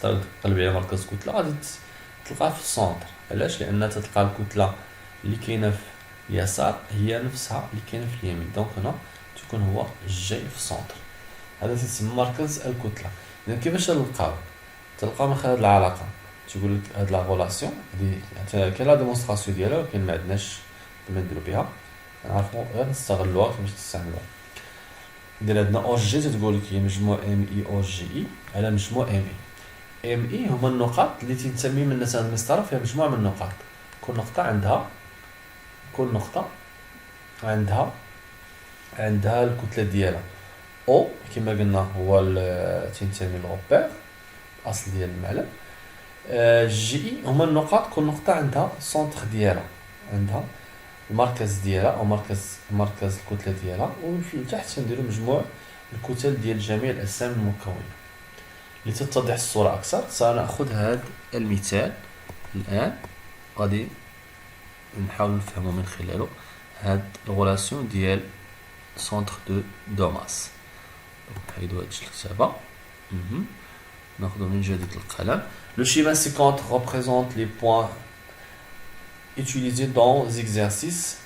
تقلبي على مركز الكتلة غادي تلقاه في السونتر. علاش؟ لأن تلقى الكتلة اللي كاينة في اليسار هي نفسها اللي كاينة في اليمين، دونك هنا تكون هو جاي في السونتر. هذا تسمى مركز الكتلة. إذا كيفاش تلقى من خلال العلاقة؟ تيقول لك هاد لا غولاسيون هادي كاين لا ديمونستراسيون ديالها، ولكن ما عندناش كما نديرو بها، نعرفو غير نستغلوها كيفاش تستعملوها. ندير عندنا او جي تتقول لك هي مجموع ام اي او جي اي على مجموع ام اي. ام اي هما النقاط اللي تنتمي من الناس المسطرة فيها مجموعة من النقاط، كل نقطة عندها الكتلة ديالها. او كما قلنا هو تنتمي للغوبير الاصل ديال المعلم. جي اي هما النقاط، كل نقطة عندها سونتر ديالها، عندها المركز ديالها او مركز الكتلة ديالها. وفي تحت نديرو مجموع الكتل ديال جميع الاجسام المكونة. لتتضح الصورة اكثر سنأخذ هذا المثال الان، غادي نحاول نفهمو من خلاله هاد الغولاسيون ديال سونتر دو ماس. نحيدو هاد الكتابة، ناخدو من جديد القلم. Le schéma ci-contre représente les points utilisés dans les exercices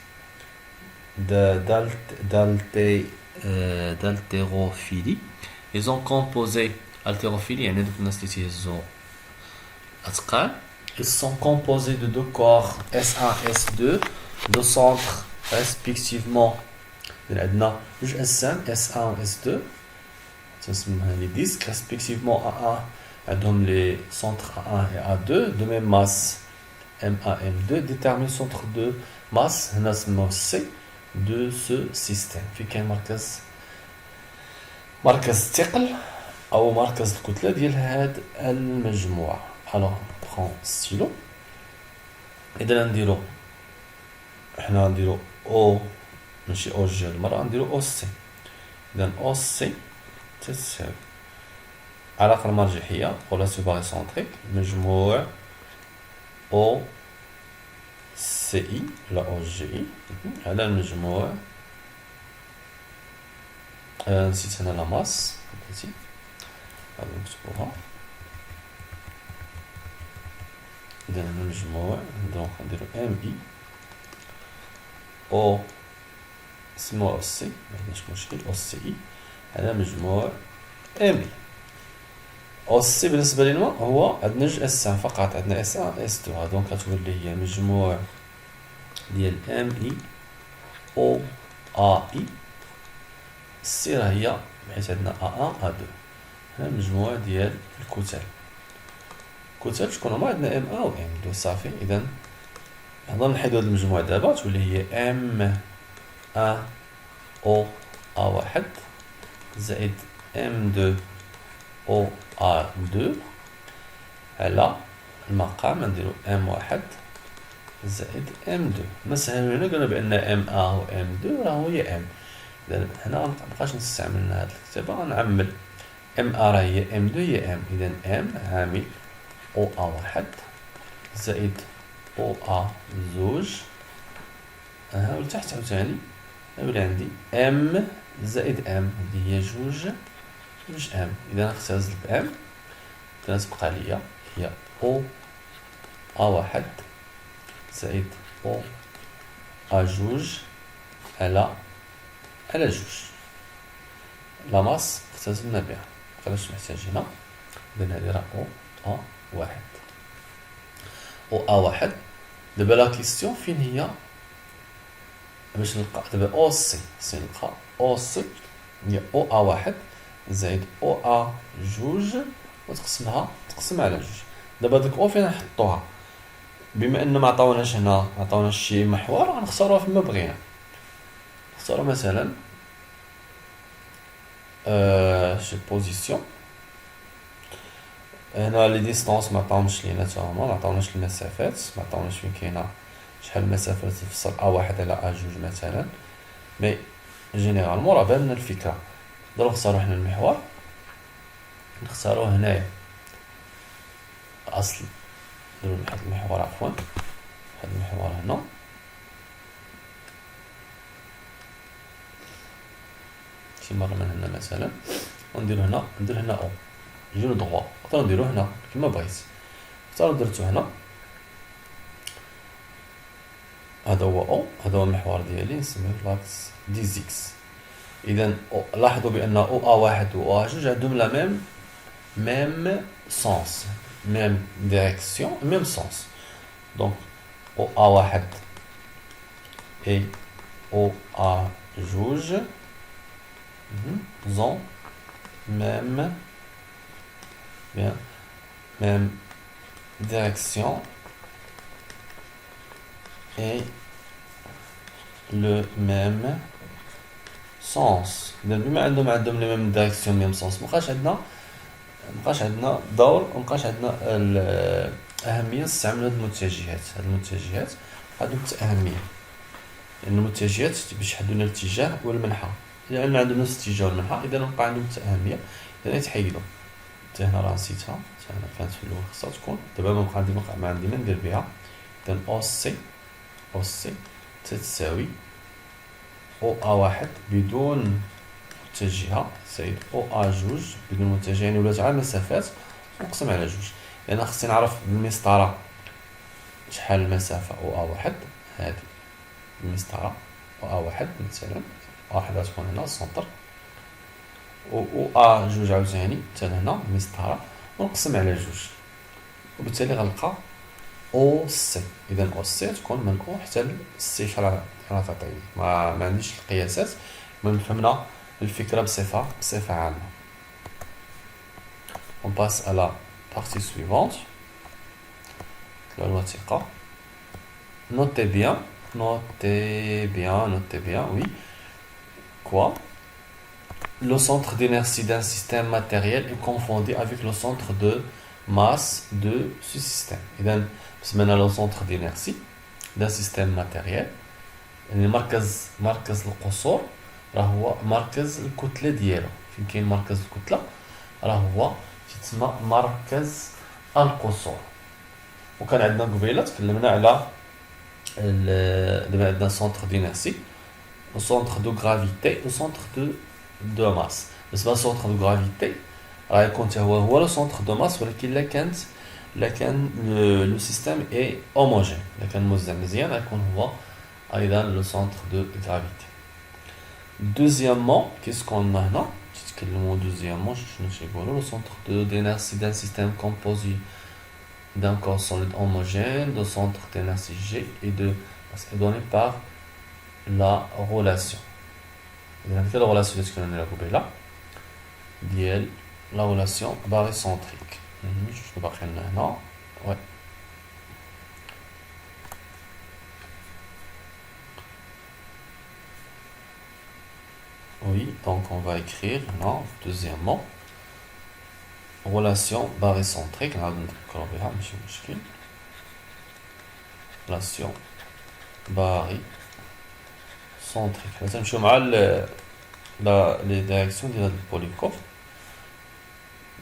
d'haltérophilie. Ils ont composé haltérophilie يعني دوك الناس اللي تيهزو أثقال. Ils sont composés de deux corps S1 S2 de centres respectivement. عندنا جوج أجسام S1 و S2 تنسموها لي ديسك respectivement A1 عندهم les centres A1 et A2 de même masse MA M2 détermine centre de masse هنا سموه C de ce système. في كاين مركز الثقل أو مركز الكتلة ديال هاد المجموعة. alors prend stylo. إذا نديرو حنا نديرو O ماشي او جي المرة، نديرو او سي. إذا او سي تساوي العلاقة المرجحية غولاسيون باغيسونتريك مجموع او سي اي ولا او جي اي على المجموع نسيت هنا لا ماس غادي نكتبوها. إذا المجموع دونك نديرو ام اي او سموه او سي معندناش مشكل او سي اي على مجموع ام اي. او سي بالنسبه لنا هو عندنا جوج اسام فقط، عندنا اس 1 اس 2 دونك غتولي هي مجموع ديال ام اي او ا اي. سي راه هي حيت عندنا ا 1 ا 2 هنا المجموع ديال الكتل شكون هما؟ عندنا ام ا و ام 2 صافي. اذا نقدر نحيدو هاد المجموع دابا تولي هي ام A O A1 زائد M2 O A2 على المقام نديرو M1 زائد M2. مثلا هنا قلنا بأن MA و M2 راهو هي M. إذا هنا مبقاش نستعمل هاد الكتابة، غنعمل MA راه هي M2 هي M. إذا M عامل O A1 زائد او ا زوج. ولتحت عاوتاني يولي عندي ام زائد ام، هادي هي جوج ام. اذا نختزل بام تبقى ليا هي او ا واحد زائد او ا جوج على جوج. لا ماس اختزلنا بها، مبقناش محتاجينها. اذا هادي راه او ا واحد. او ا واحد. دابا لا كيستيون فين هي باش نلقى دابا او سي. نلقى او سي هي او ا واحد زائد او ا جوج تقسم على جوج. دابا ديك او فين نحطوها؟ بما ان ما عطاوناش هنا، ما عطاوناش شي محور، غنختاروها فيما بغينا. نختارو مثلا شي بوزيسيون. هنا لي ديستونس ما عطاوش لينا تا هما، ما عطاوناش المسافات، ما عطاوناش فين كاينه شحال المسافه اللي تفصل ا واحد على ا جوج مثلا. مي جينيرالمون راه بان الفكره. نقدروا نختاروا حنا المحور، نختاروا هنايا اصل. نديرو واحد المحور، عفوا واحد المحور هنا، شي مره من هنا مثلا، وندير هنا، ندير هنا او جونو دغوا. نقدروا نديرو هنا كيما بغيت. اختاروا درتو هنا، هذا هو او، هذا هو المحور ديالي، نسميه لاكس دي زيكس. اذا لاحظوا بان او ا واحد و او ا جوج عندهم لا ميم سونس، ميم ديريكسيون، ميم سونس. دونك او ا واحد et او ا جوج ont même direction et le même sens. إذا بما عندهم لي ميم ديريكسيون ميم سونس، مبقاش عندنا دور، ومبقاش عندنا الأهمية نستعمل هاد المتجهات. هاد المتجهات عندهم أهمية، لأن المتجهات باش يحددوا لنا الاتجاه والمنحى. إذا عندهم نفس الاتجاه والمنحى، إذا مبقى عندهم أهمية، إذا يتحيدوا. حتى هنا راه نسيتها، حتى هنا كانت في الأول خصها تكون. دابا ما عندي ما ندير بها. إذا أو سي تتساوي او ا واحد بدون متجهة زائد او ا جوج بدون متجهة، يعني ولات على المسافات ونقسم على جوج. لأن خصني نعرف بالمسطرة شحال المسافة او ا واحد. هادي المسطرة او ا واحد مثلا، واحد غتكون هنا السونتر، و ا جوج عاوتاني حتى هنا المسطرة، ونقسم على جوج، وبالتالي غنلقى او سي. اذا او سي تكون من او حتى لسي شحال غتعطيني. ما عنديش القياسات، المهم فهمنا الفكره بصفه عامه. on passe à la partie suivante. الوثيقه. notez bien, oui. Quoi? Le centre d'inertie d'un système matériel est confondu avec le centre de masse de ce système. إذا سمينا le centre d'inertie d'un système matériel، يعني مركز القصور راه هو مركز الكتلة ديالو. فين كاين مركز الكتلة راه هو تيتسمى مركز القصور. وكان عندنا قبيله تكلمنا على دابا عندنا سونتر دينيرسي، سونتر دو غرافيتي وسونتر دو ماس. بالنسبه للسونتر دو غرافيتي راه يكون حتى هو لو سونتر دو ماس، ولكن الا كان لو سيستيم اي هوموجين، الا كان موزع مزيان غيكون هو ايضا لو سونتر دو غرافيتي. دوزيامون كيسكون هنا تيتكلموا دوزيامون شنو تيقولوا لو سونتر دو دينيرسي دان سيستيم كومبوزي d'un corps solide homogène, de centre d'inertie G est donné par la relation. La relation la relation barycentrique. Je peux pas prendre non. Ouais. Oui, donc on va écrire non, deuxièmement. relation barycentrique. relation barycentrique. مثلا نمشيو مع لي دايركسيون ديال هاد البوليكوب.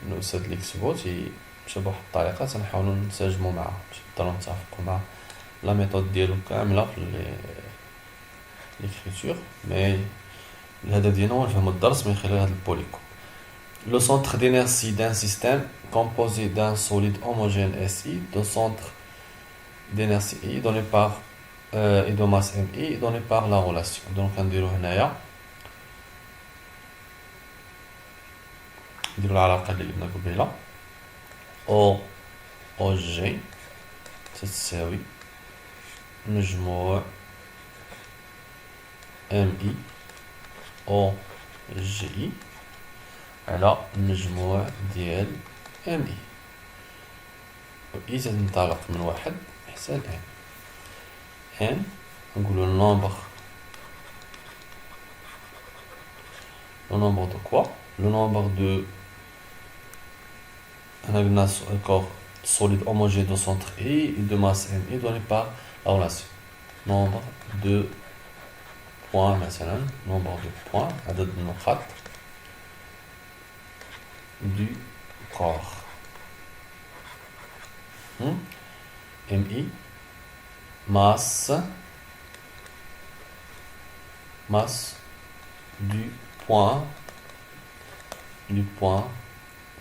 الأستاذ اللي كتبو تيمشى بواحد الطريقة تنحاولو ننسجمو معاه باش نقدرو نتفقو مع la méthode ديالو كاملة في l'écriture, mais الهدف ديالنا هو نفهمو الدرس من خلال هاد البوليكون. Le centre d'inertie d'un système composé d'un solide homogène SI, de centre d'inertie I donné par et de masse MI donné par la relation. Donc نديرو هنايا نديرو العلاقة اللي قلنا قبيلة او جي تساوي مجموع ام اي او جي اي على المجموع ديال ام اي، و اي تنطلق من واحد حتى لان. ان نقولو لو nombre de quoi? Le nombre de un corps solide homogène de centre I et de masse M est donné par la relation. Nombre de points مثلا، nombre de points عدد النقاط du corps. MI masse du point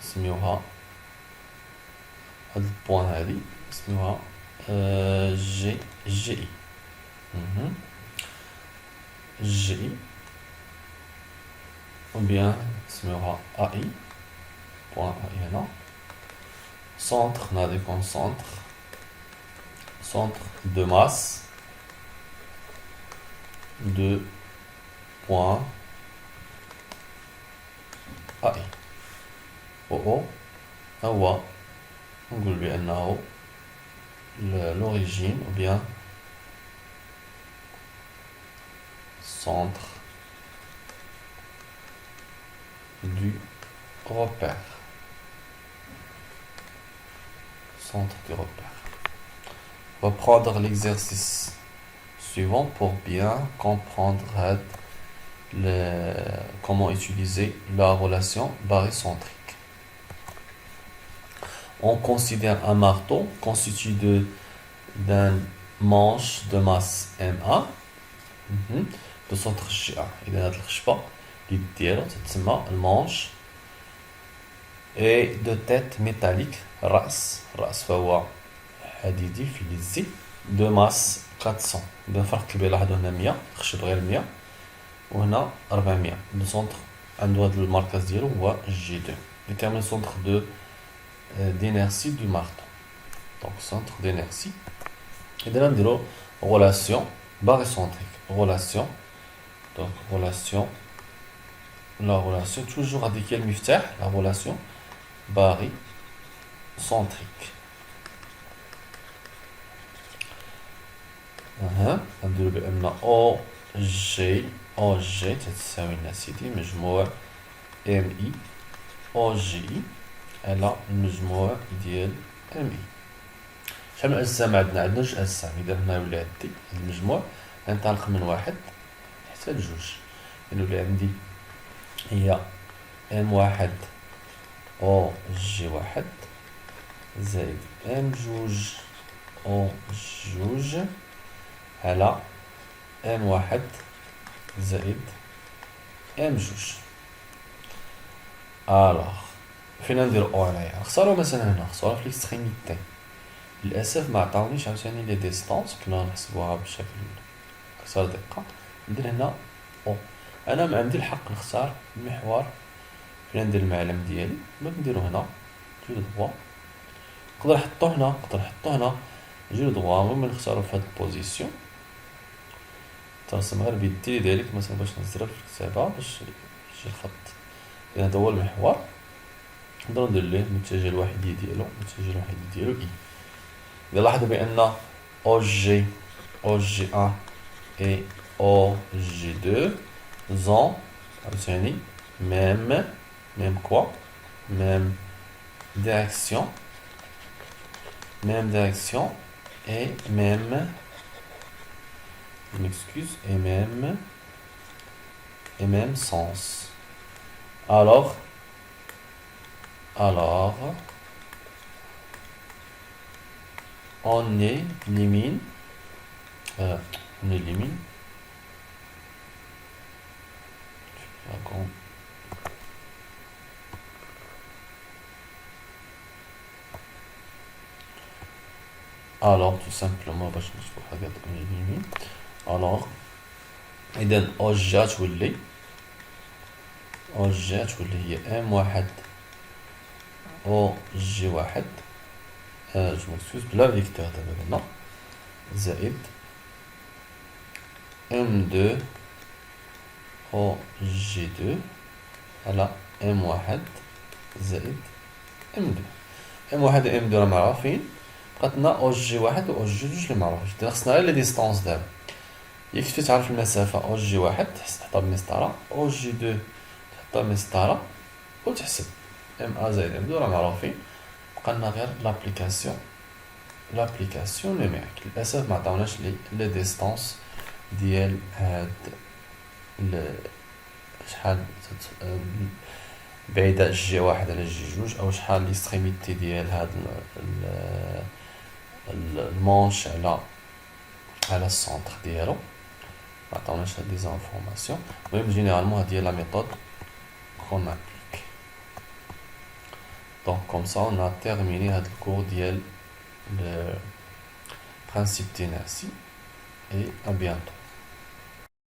اسميوها هاد البوان هادي اسميوها جي اي ou bien اسميوها AI بوان AI هنا. centre نادي كون centre de masse de point AI. هو نقول بأنه l'origine ou bien centre du repère. Centre du repère. On va prendre l'exercice suivant pour bien comprendre comment utiliser la relation barycentrique. On considère un marteau constitué d'un manche de masse MA de centre GA. Il a le manche et de tête métallique RAS فهو حديدي فلزي de masse 400. فرق كبير لاحظوا هنا 100 خشب غير 100 وهنا 400. le centre عنده هذا المركز ديالو هو G2. détermine le centre d'inertie du marteau. Donc centre d'inertie. Et de là نديرو relation barycentrique. La relation toujours avec quel مفتاح la relation barycentrique. نديرو بأن OG تتساوي لنا سيدي مجموع MI OGI على المجموع ديال MI. شحال من أجسام عندنا جوج أجسام. إذا هنا يولي عندي هاد المجموع غينطلق من واحد حتى لجوج. يولي عندي هي M1 OG1 زائد M2 OG2 على M1 زائد M2. alors فين ندير او هنايا؟ نختارو مثلا هنا نختارو في ليكستريميتي. للاسف ما عطاونيش عاوتاني لي ديستانس، كنا نحسبوها بشكل اكثر دقه. ندير هنا او. انا ما عندي الحق نختار المحور فين ندير المعلم ديالي. نديرو هنا جو دغوا، نقدر نحطو هنا جو دغوا. المهم نختارو في هاد البوزيسيون. ترسم غير بيدي ديالك مثلا باش نزرب في الكتابه باش يجي الخط. اذا هذا هو المحور. نقدر ندير ليه المتجه الوحيدي ديالو اي. إذا لاحظوا بأن OG1 et OG2 ont عاوتاني même direction et même sens. Alors on élimine On élimine. D'accord. Alors, tout simplement, باش نشوفو حاجات on élimine. Alors, إذا أوجات تولي هي ام واحد او جي واحد جو مكسوز بلا فيكتور دابا هنا زائد ام دو او جي دو على ام واحد زائد ام دو. ام واحد و ام دو راه معروفين، بقاتنا او جي واحد و او جي جوج لي معروفينش، دابا خصنا غير لي ديستونس دابا. يكفي تعرف المسافة او جي واحد تحطها بمسطرة، او جي دو تحطها بمسطرة وتحسب ام ا زائد ام دو راه معروفين. بقالنا غير لابليكاسيون نيميريك. للاسف ما عطاوناش لي ديستونس ديال هاد شحال بعيدة جي واحد على جي جوج، او شحال ليستريميتي ديال هاد المونش على السونتر ديالو. ما عطاوناش هاد لي زانفورماسيون. المهم جينيرالمون هادي هي لا ميثود كون ابليك. Donc comme ça on a terminé le cours de principe d'inertie et à bientôt.